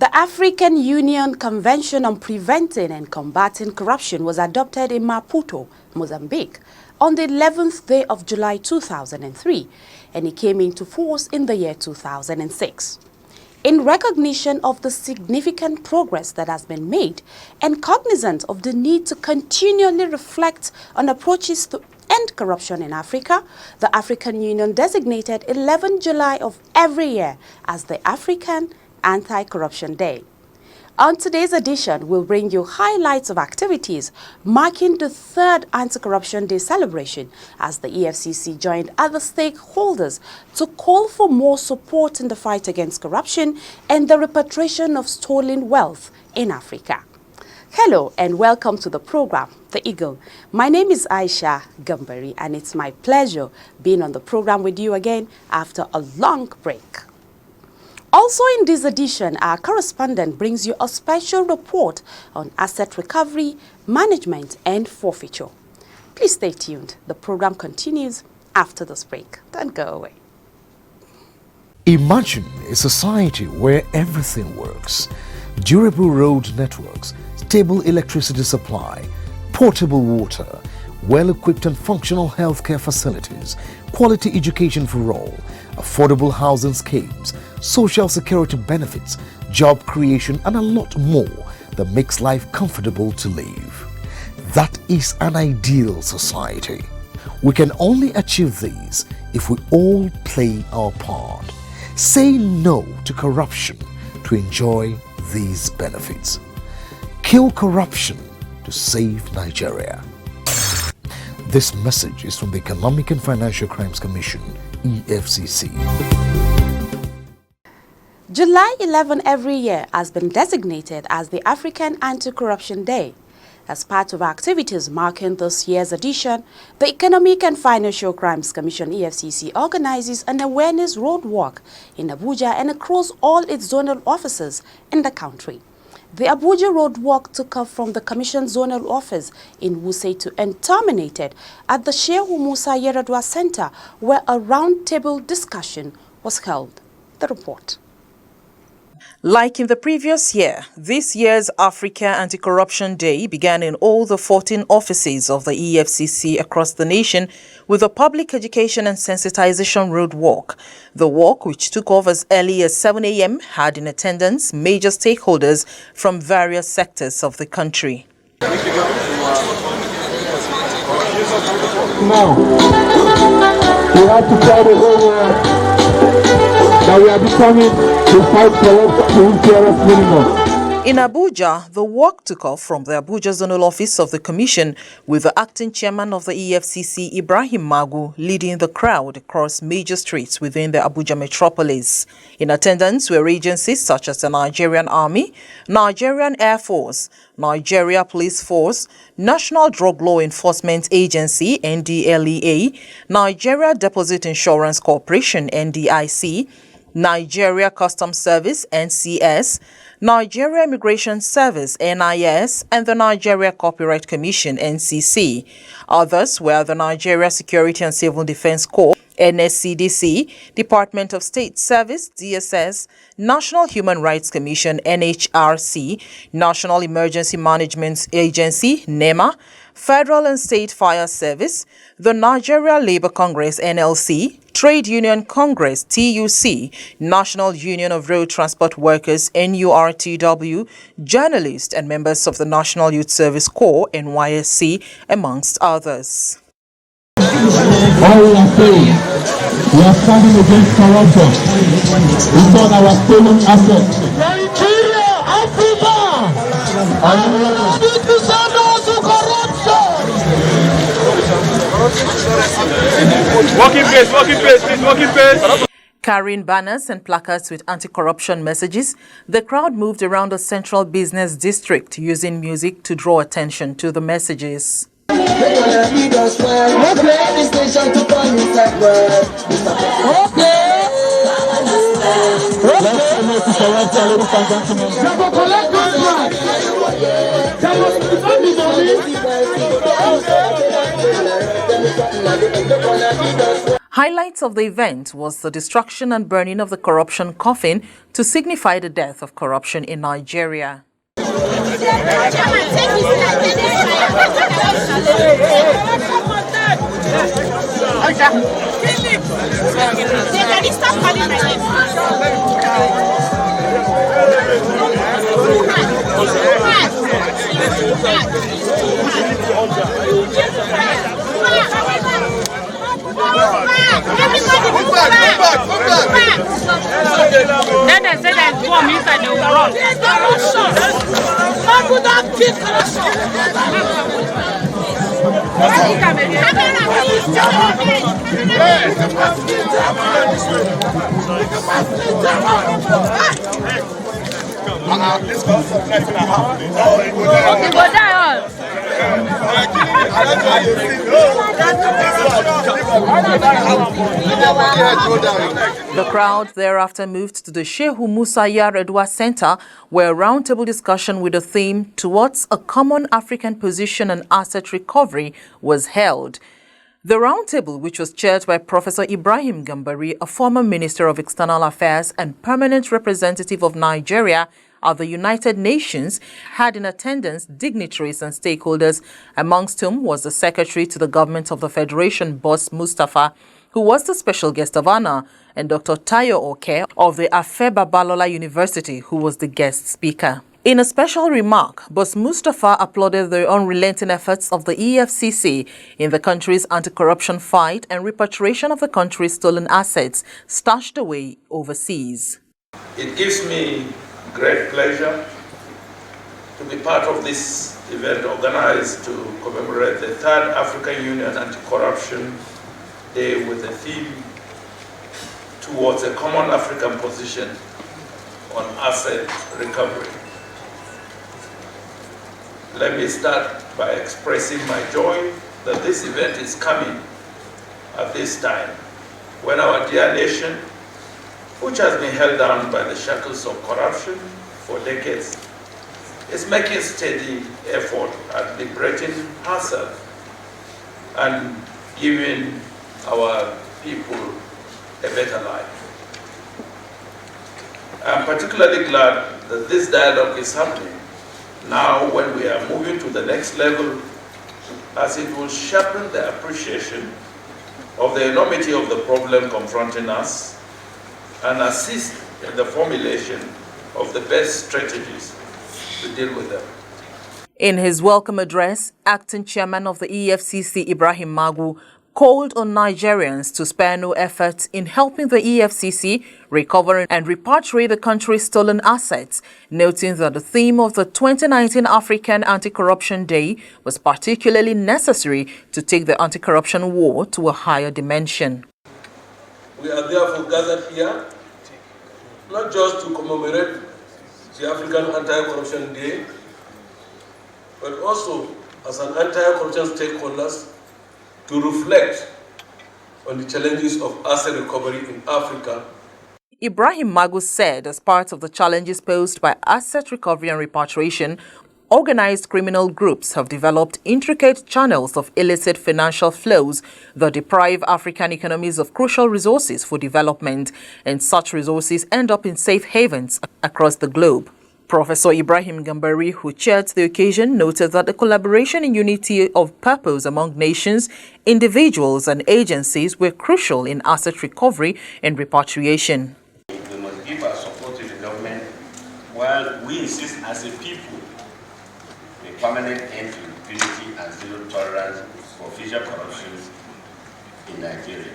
The African Union Convention on Preventing and Combating Corruption was adopted in Maputo, Mozambique, on the 11th day of July 2003, and it came into force in the year 2006. In recognition of the significant progress that has been made and cognizant of the need to continually reflect on approaches to end corruption in Africa, the African Union designated 11 July of every year as the African Anti-Corruption Day. On today's edition, we'll bring you highlights of activities marking the third Anti-Corruption Day celebration as the EFCC joined other stakeholders to call for more support in the fight against corruption and the repatriation of stolen wealth in Africa. Hello and welcome to the program, The Eagle. My name is Aisha Gambari and it's my pleasure being on the program with you again after a long break. Also in this edition, our correspondent brings you a special report on asset recovery, management and forfeiture. Please stay tuned. The program continues after this break. Don't go away. Imagine a society where everything works. Durable road networks, stable electricity supply, portable water, well-equipped and functional healthcare facilities, quality education for all, affordable housing schemes, social security benefits, job creation, and a lot more that makes life comfortable to live. That is an ideal society. We can only achieve these if we all play our part. Say no to corruption to enjoy these benefits. Kill corruption to save Nigeria. This message is from the Economic and Financial Crimes Commission, EFCC. July 11 every year has been designated as the African Anti-Corruption Day. As part of activities marking this year's edition, the Economic and Financial Crimes Commission, EFCC, organizes an awareness road walk in Abuja and across all its zonal offices in the country. The Abuja road walk took off from the Commission zonal office in Wuse and terminated at the Shehu Musa Yeradua Center, where a roundtable discussion was held. The report. Like in the previous year, this year's Africa Anti-Corruption Day began in all the 14 offices of the EFCC across the nation with a public education and sensitization road walk. The walk, which took off as early as 7 a.m., had in attendance major stakeholders from various sectors of the country. Now, we have to tell the whole world that we are determined to fight corruption to fairest minimum. In Abuja, the walk took off from the Abuja Zonal Office of the Commission with the acting chairman of the EFCC, Ibrahim Magu, leading the crowd across major streets within the Abuja metropolis. In attendance were agencies such as the Nigerian Army, Nigerian Air Force, Nigeria Police Force, National Drug Law Enforcement Agency, NDLEA, Nigeria Deposit Insurance Corporation, NDIC, Nigeria Customs Service, NCS, Nigeria Immigration Service, NIS, and the Nigeria Copyright Commission, NCC. Others were the Nigeria Security and Civil Defense Corps, NSCDC, Department of State Service, DSS, National Human Rights Commission, NHRC, National Emergency Management Agency, NEMA, Federal and State Fire Service, the Nigeria Labour Congress, NLC, Trade Union Congress, TUC, National Union of Road Transport Workers, NURTW, journalists and members of the National Youth Service Corps, NYSC, amongst others. All we are saying, we are standing against corruption. We want our stolen assets. Nigeria, Africa! Walking pace, please, walking pace. Carrying banners and placards with anti-corruption messages, the crowd moved around the central business district using music to draw attention to the messages. Highlights of the event was the destruction and burning of the corruption coffin to signify the death of corruption in Nigeria. Then they say there's bomb inside the run. The crowd thereafter moved to the Shehu Musa Yaredua Center, where a roundtable discussion with the theme "Towards a Common African Position on Asset Recovery" was held. The roundtable, which was chaired by Professor Ibrahim Gambari, a former Minister of External Affairs and permanent representative of Nigeria at the United Nations, had in attendance dignitaries and stakeholders, amongst whom was the Secretary to the Government of the Federation, Boss Mustafa, who was the special guest of honor, and Dr. Tayo Oke of the Afe Babalola University, who was the guest speaker. In a special remark, Boss Mustafa applauded the unrelenting efforts of the EFCC in the country's anti-corruption fight and repatriation of the country's stolen assets stashed away overseas. It gives me great pleasure to be part of this event organized to commemorate the 3rd African Union Anti-Corruption Day with the theme "Towards a Common African Position on Asset Recovery." Let me start by expressing my joy that this event is coming at this time when our dear nation, which has been held down by the shackles of corruption for decades, is making steady effort at liberating herself and giving our people a better life. I'm particularly glad that this dialogue is happening now when we are moving to the next level, as it will sharpen the appreciation of the enormity of the problem confronting us and assist in the formulation of the best strategies to deal with them. In his welcome address, Acting Chairman of the EFCC, Ibrahim Magu, called on Nigerians to spare no effort in helping the EFCC recover and repatriate the country's stolen assets, noting that the theme of the 2019 African Anti-Corruption Day was particularly necessary to take the anti-corruption war to a higher dimension. We are therefore gathered here, not just to commemorate the African Anti-Corruption Day, but also as an anti-corruption stakeholders to reflect on the challenges of asset recovery in Africa. Ibrahim Magu said as part of the challenges posed by asset recovery and repatriation, organized criminal groups have developed intricate channels of illicit financial flows that deprive African economies of crucial resources for development, and such resources end up in safe havens across the globe. Professor Ibrahim Gambari, who chaired the occasion, noted that the collaboration and unity of purpose among nations, individuals and agencies were crucial in asset recovery and repatriation. We must give our support to the government while we insist as a people a permanent end to impunity and zero tolerance for future corruptions in Nigeria.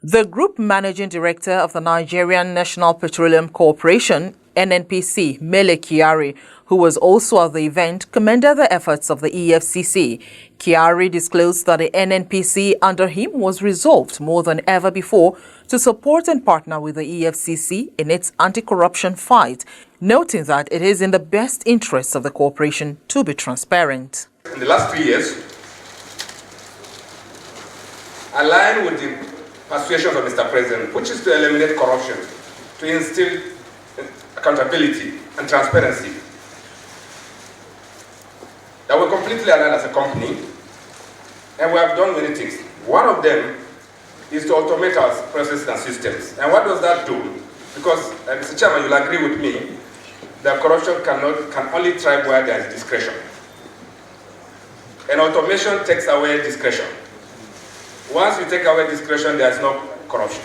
The Group Managing Director of the Nigerian National Petroleum Corporation, NNPC Mele Kyari, who was also at the event, commended the efforts of the EFCC. Kyari disclosed that the NNPC under him was resolved more than ever before to support and partner with the EFCC in its anti-corruption fight, noting that it is in the best interests of the corporation to be transparent. In the last 3 years, aligned with the persuasions of Mr. President, which is to eliminate corruption, to instill accountability and transparency, that we're completely aligned as a company, and we have done many things. One of them is to automate our processes and systems. And what does that do? Because, Mr. Chairman, you'll agree with me that corruption can only thrive where there is discretion. And automation takes away discretion. Once you take away discretion, there is no corruption.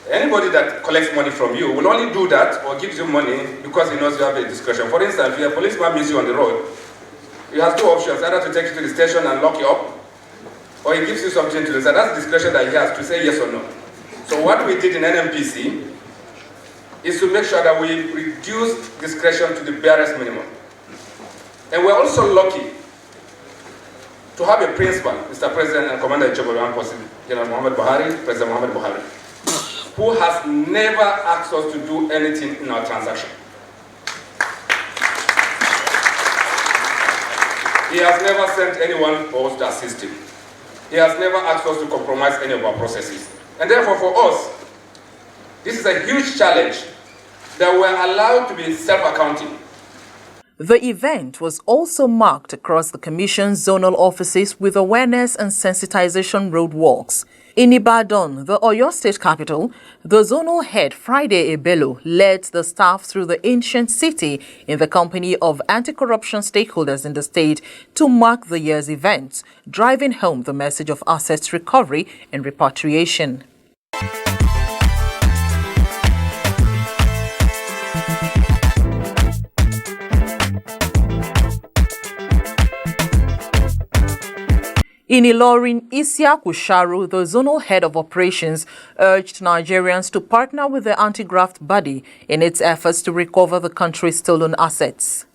Anybody that collects money from you will only do that or gives you money because he knows you have a discretion. For instance, if a policeman meets you on the road, he has two options, either to take you to the station and lock you up, or he gives you something to do. So that's discretion that he has to say yes or no. So what we did in NNPC is to make sure that we reduce discretion to the barest minimum. And we're also lucky to have a principal, Mr. President and Commander-in-Chief of the Armed Forces, General Muhammad Buhari, President Muhammad Buhari, who has never asked us to do anything in our transaction. He has never sent anyone for us to assist him. He has never asked us to compromise any of our processes. And therefore, for us, this is a huge challenge that we're allowed to be self-accounting. The event was also marked across the Commission's zonal offices with awareness and sensitization roadwalks. In Ibadan, the Oyo State capital, the zonal head Friday Ebelo led the staff through the ancient city in the company of anti-corruption stakeholders in the state to mark the year's event, driving home the message of assets recovery and repatriation. In Ilorin, Isiaku Sharu, the zonal head of operations, urged Nigerians to partner with the anti-graft body in its efforts to recover the country's stolen assets.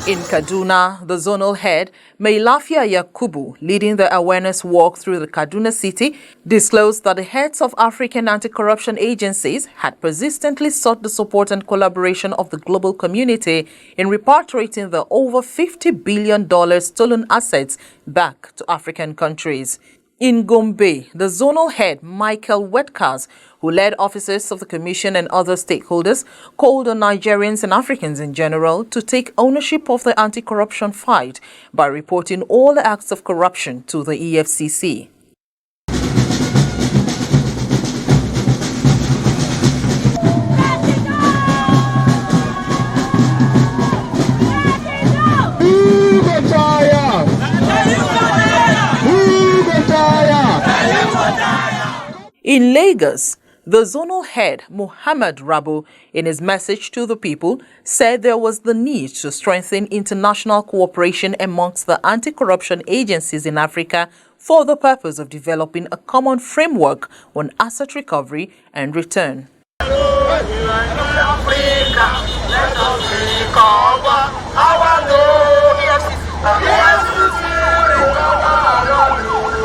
In Kaduna, the zonal head, Meilafia Yakubu, leading the awareness walk through the Kaduna city, disclosed that the heads of African anti-corruption agencies had persistently sought the support and collaboration of the global community in repatriating the over $50 billion stolen assets back to African countries. In Gombe, the zonal head, Michael Wetkas, who led officers of the Commission and other stakeholders, called on Nigerians and Africans in general to take ownership of the anti-corruption fight by reporting all acts of corruption to the EFCC. In Lagos, the zonal head, Muhammad Rabu, in his message to the people, said there was the need to strengthen international cooperation amongst the anti-corruption agencies in Africa for the purpose of developing a common framework on asset recovery and return.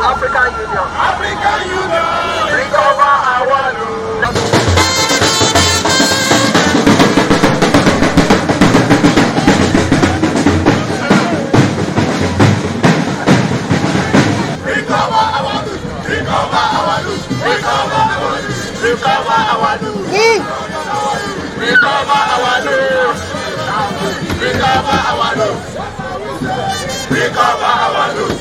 African Union, recover our loan. Recover our loan, recover our loan, recover our loan, recover our loan, recover our loan, recover our loan,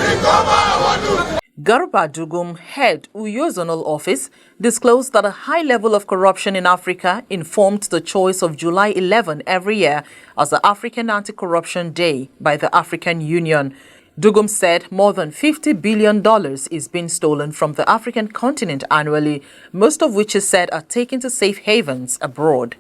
recover our loan. Garba Dugum, head Uyo Zonal Office, disclosed that a high level of corruption in Africa informed the choice of July 11 every year as the African Anti-Corruption Day by the African Union. Dugum said more than $50 billion is being stolen from the African continent annually, most of which is said are taken to safe havens abroad.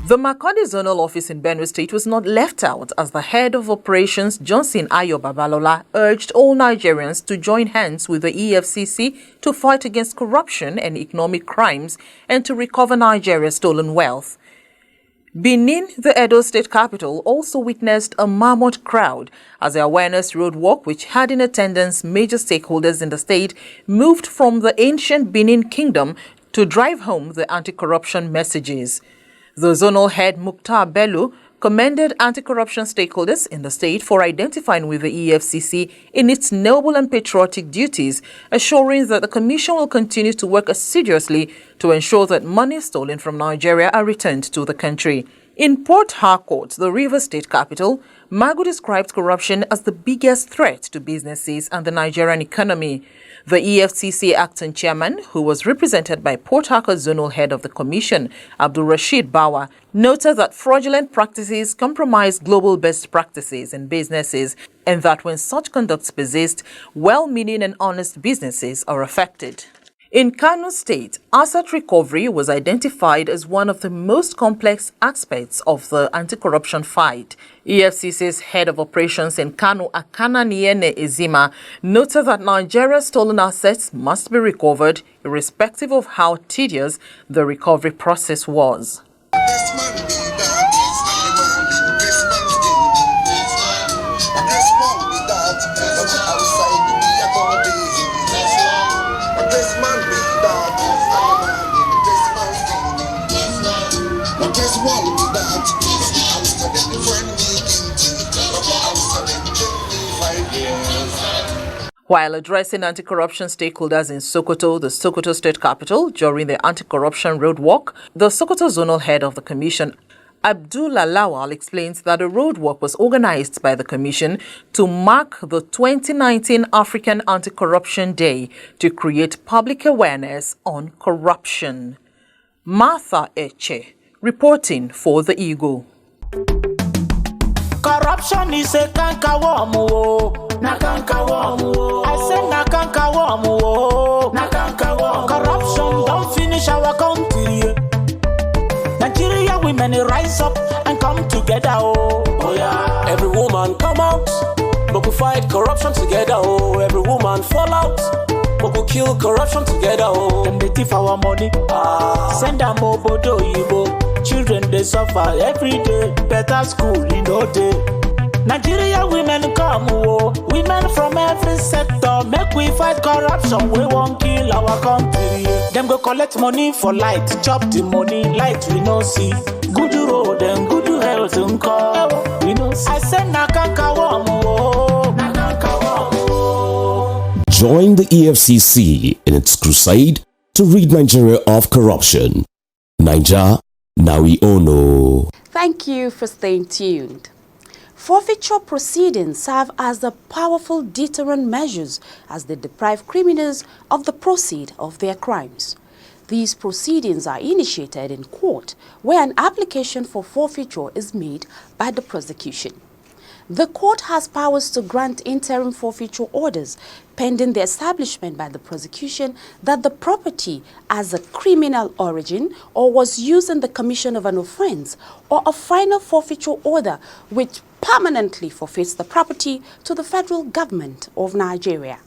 The Makurdi Zonal Office in Benue State was not left out, as the head of operations, Johnson Ayo Babalola, urged all Nigerians to join hands with the EFCC to fight against corruption and economic crimes and to recover Nigeria's stolen wealth. Benin, the Edo state capital, also witnessed a mammoth crowd as the awareness road walk, which had in attendance major stakeholders in the state, moved from the ancient Benin kingdom to drive home the anti-corruption messages. The zonal head, Mukhtar Bello, commended anti-corruption stakeholders in the state for identifying with the EFCC in its noble and patriotic duties, assuring that the Commission will continue to work assiduously to ensure that money stolen from Nigeria are returned to the country. In Port Harcourt, the Rivers State capital, Magu described corruption as the biggest threat to businesses and the Nigerian economy. The EFCC acting chairman, who was represented by Port Harcourt zonal head of the commission, Abdul Rashid Bawa, noted that fraudulent practices compromise global best practices in businesses and that when such conduct persists, well-meaning and honest businesses are affected. In Kano State, asset recovery was identified as one of the most complex aspects of the anti-corruption fight. EFCC's head of operations in Kano, Akana Niene Ezima, noted that Nigeria's stolen assets must be recovered irrespective of how tedious the recovery process was. While addressing anti-corruption stakeholders in Sokoto, the Sokoto state capital, during the anti-corruption road walk, the Sokoto zonal head of the commission, Abdullah Lawal, explains that a road walk was organized by the commission to mark the 2019 African Anti-Corruption Day to create public awareness on corruption. Martha Eche, reporting for The Eagle. Corruption is a cankerworm, na cankerworm. I said na cankerworm, na cankerworm. Corruption don't finish our country. Nigeria women rise up and come together, oh yeah. Every woman come out, but we fight corruption together, oh. Every woman fall out, but we kill corruption together, oh. Them they thief our money, send them obodo yibo. Children they suffer every day, better school in no day. Nigeria women come, oh, women from every sector, make we fight corruption, we won't kill our country. Them go collect money for light, chop the money, light we no see. Good road and good health and call, we no see. I said na cankerworm, oh, na cankerworm, oh. Join the EFCC in its crusade to rid Nigeria of corruption. Naija, now we all know. Thank you for staying tuned. Forfeiture proceedings serve as the powerful deterrent measures as they deprive criminals of the proceeds of their crimes. These proceedings are initiated in court where an application for forfeiture is made by the prosecution. The court has powers to grant interim forfeiture orders pending the establishment by the prosecution that the property has a criminal origin or was used in the commission of an offense, or a final forfeiture order which permanently forfeits the property to the federal government of Nigeria.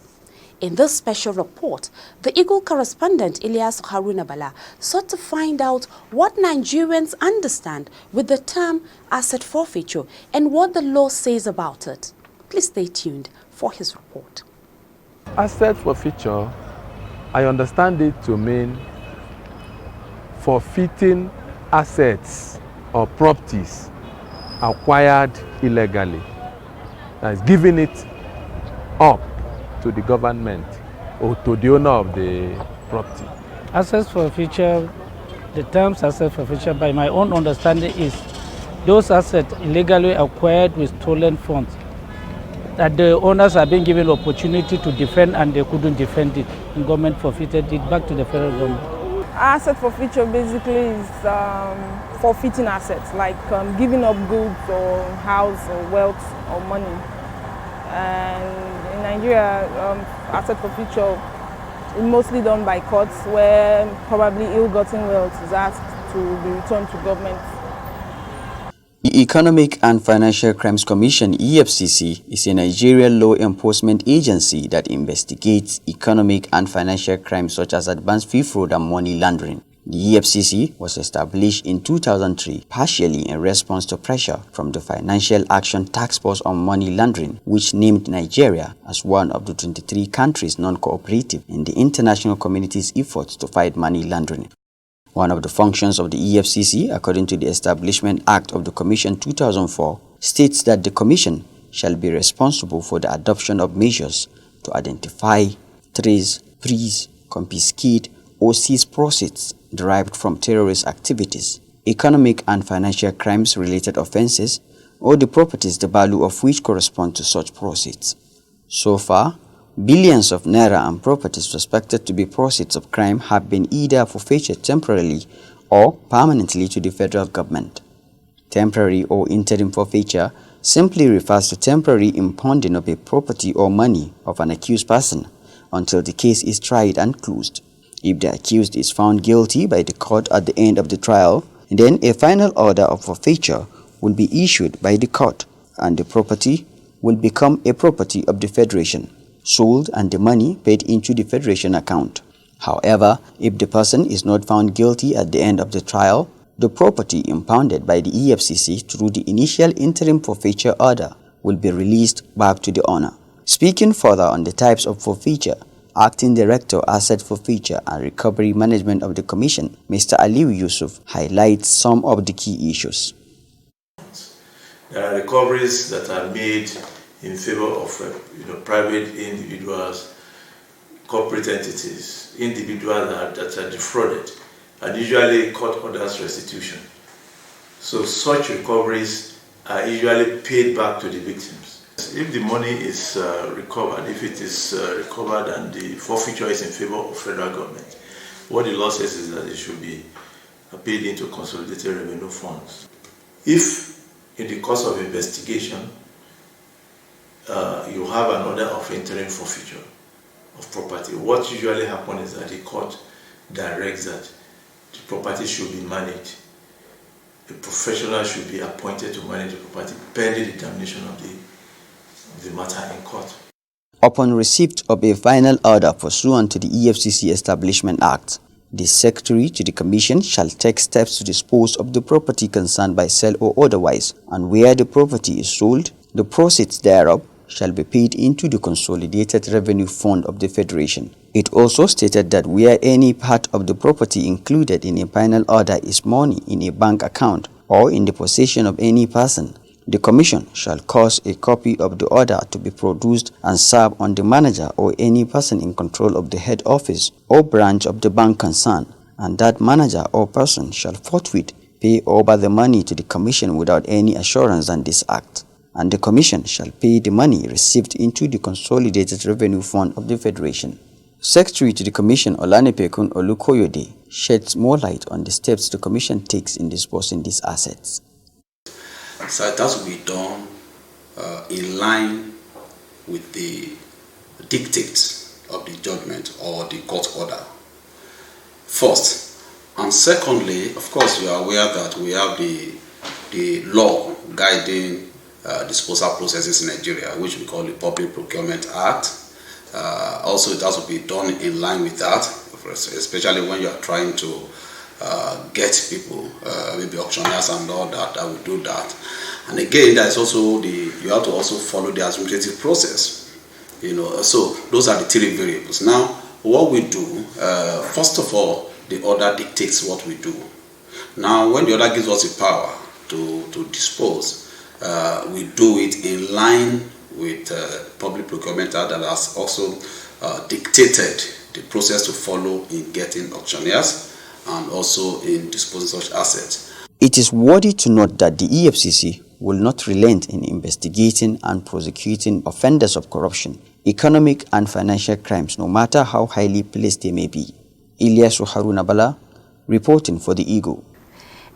In this special report, the Eagle correspondent Ilyas Haruna Bala sought to find out what Nigerians understand with the term asset forfeiture and what the law says about it. Please stay tuned for his report. Asset forfeiture, I understand it to mean forfeiting assets or properties acquired illegally. That is, giving it up to the government or to the owner of the property. Asset forfeiture, the terms asset forfeiture, by my own understanding, is those assets illegally acquired with stolen funds that the owners are being given opportunity to defend and they couldn't defend it, and government forfeited it back to the federal government. Asset forfeiture basically is forfeiting assets, like giving up goods or house or wealth or money. And in Nigeria, asset forfeiture is mostly done by courts, where probably ill-gotten wealth is asked to be returned to government The Economic and Financial Crimes Commission (EFCC) is a Nigerian law enforcement agency that investigates economic and financial crimes such as advanced fee fraud and money laundering. The EFCC was established in 2003 partially in response to pressure from the Financial Action Task Force on Money Laundering, which named Nigeria as one of the 23 countries non-cooperative in the international community's efforts to fight money laundering. One of the functions of the EFCC, according to the Establishment Act of the Commission 2004, states that the Commission shall be responsible for the adoption of measures to identify, trace, freeze, confiscate, or seize proceeds derived from terrorist activities, economic and financial crimes-related offenses, or the properties the value of which correspond to such proceeds. So far, billions of naira and properties suspected to be proceeds of crime have been either forfeited temporarily or permanently to the federal government. Temporary or interim forfeiture simply refers to temporary impounding of a property or money of an accused person until the case is tried and closed. If the accused is found guilty by the court at the end of the trial, then a final order of forfeiture will be issued by the court and the property will become a property of the Federation, sold and the money paid into the Federation account. However, if the person is not found guilty at the end of the trial, the property impounded by the EFCC through the initial interim forfeiture order will be released back to the owner. Speaking further on the types of forfeiture, Acting Director Asset Forfeiture and Recovery Management of the Commission, Mr. Aliu Yusuf, highlights some of the key issues. There are recoveries that are made in favor of private individuals, corporate entities, individuals that are defrauded, and usually court orders restitution. So such recoveries are usually paid back to the victims. If the money is recovered, if it is recovered and the forfeiture is in favor of federal government, what the law says is that it should be paid into consolidated revenue funds. If in the course of investigation you have an order of interim forfeiture of property, what usually happens is that the court directs that the property should be managed. A professional should be appointed to manage the property pending determination of the matter in court. Upon receipt of a final order pursuant to the EFCC Establishment Act, the Secretary to the Commission shall take steps to dispose of the property concerned by sale or otherwise, and where the property is sold, the proceeds thereof shall be paid into the Consolidated Revenue Fund of the Federation. It also stated that where any part of the property included in a final order is money in a bank account or in the possession of any person, the Commission shall cause a copy of the order to be produced and serve on the manager or any person in control of the head office or branch of the bank concerned, and that manager or person shall forthwith pay over the money to the Commission without any assurance than this act, and the Commission shall pay the money received into the Consolidated Revenue Fund of the Federation. Secretary to the Commission Olanipekun Olukoyode sheds more light on the steps the Commission takes in disposing these assets. So it has to be done in line with the dictates of the judgment or the court order, first. And secondly, of course, you are aware that we have the law guiding disposal processes in Nigeria, which we call the Public Procurement Act. Also, it has to be done in line with that, especially when you are trying to get people, maybe auctioneers and all that will do that. And again, there is also you have to also follow the administrative process. So those are the three variables. Now, what we do, first of all, the order dictates what we do. Now, when the order gives us the power to dispose, we do it in line with Public Procurement Act that has also dictated the process to follow in getting auctioneers and also in disposing such assets. It is worthy to note that the EFCC will not relent in investigating and prosecuting offenders of corruption, economic and financial crimes, no matter how highly placed they may be. Ilyasu Haruna Bala, reporting for The Eagle.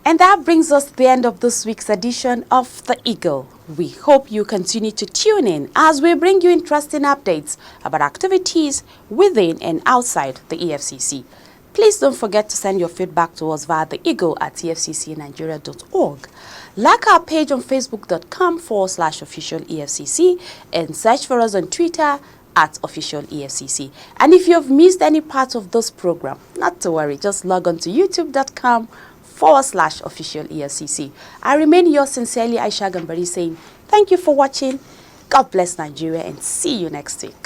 And that brings us to the end of this week's edition of The Eagle. We hope you continue to tune in as we bring you interesting updates about activities within and outside the EFCC. Please don't forget to send your feedback to us via The Eagle at efccnigeria.org. Like our page on facebook.com/official EFCC and search for us on Twitter @official EFCC. And if you have missed any part of this program, not to worry, just log on to youtube.com/official EFCC. I remain yours sincerely, Aisha Gambari, saying thank you for watching. God bless Nigeria and see you next week.